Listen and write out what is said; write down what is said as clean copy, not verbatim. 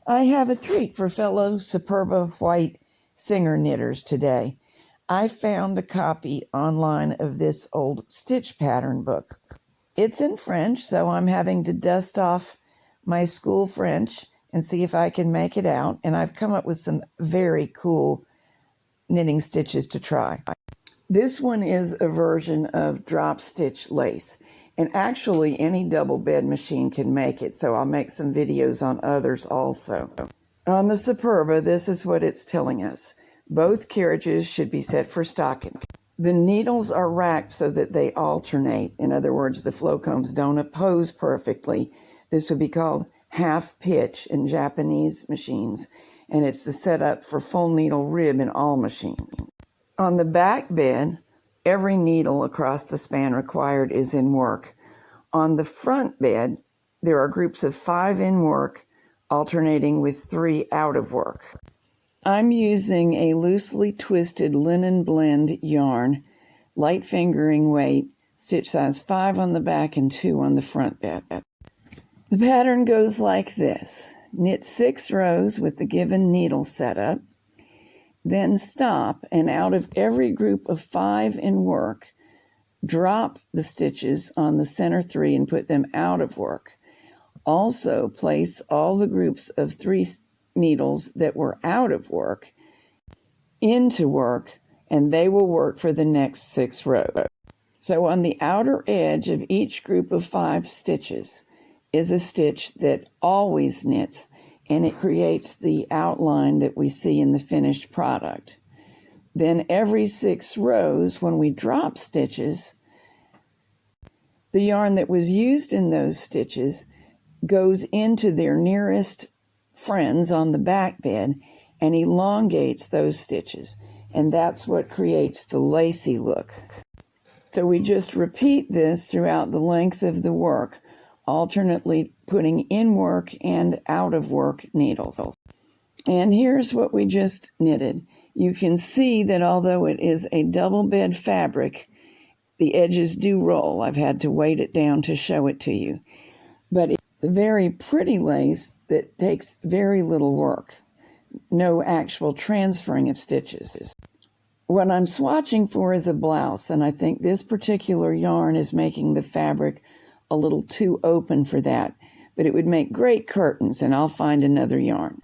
I have a treat for fellow Superba white singer knitters today. I found a copy online of this old stitch pattern book. It's in French, so I'm having to dust off my school French and see if I can make it out. And I've come up with some very cool knitting stitches to try. This one is a version of drop stitch lace. And actually, any double bed machine can make it, so I'll make some videos on others also. On the Superba, this is what it's telling us. Both carriages should be set for stocking. The needles are racked so that they alternate. In other words, the flow combs don't oppose perfectly. This would be called half pitch in Japanese machines, and it's the setup for full needle rib in all machines. On the back bed, every needle across the span required is in work. On the front bed, there are groups of 5 in work, alternating with 3 out of work. I'm using a loosely twisted linen blend yarn, light fingering weight, stitch size 5 on the back and 2 on the front bed. The pattern goes like this. Knit 6 rows with the given needle setup, then stop, and out of every group of 5 in work, drop the stitches on the center 3 and put them out of work. Also, place all the groups of 3 needles that were out of work into work, and they will work for the next 6 rows. So on the outer edge of each group of 5 stitches is a stitch that always knits, and it creates the outline that we see in the finished product. Then every 6 rows, when we drop stitches, the yarn that was used in those stitches goes into their nearest friends on the back bed and elongates those stitches. And that's what creates the lacy look. So we just repeat this throughout the length of the work, alternately putting in work and out of work needles. And here's what we just knitted. You can see that although it is a double bed fabric, the edges do roll. I've had to weight it down to show it to you. But it's a very pretty lace that takes very little work. No actual transferring of stitches. What I'm swatching for is a blouse, and I think this particular yarn is making the fabric a little too open for that. But it would make great curtains, and I'll find another yarn.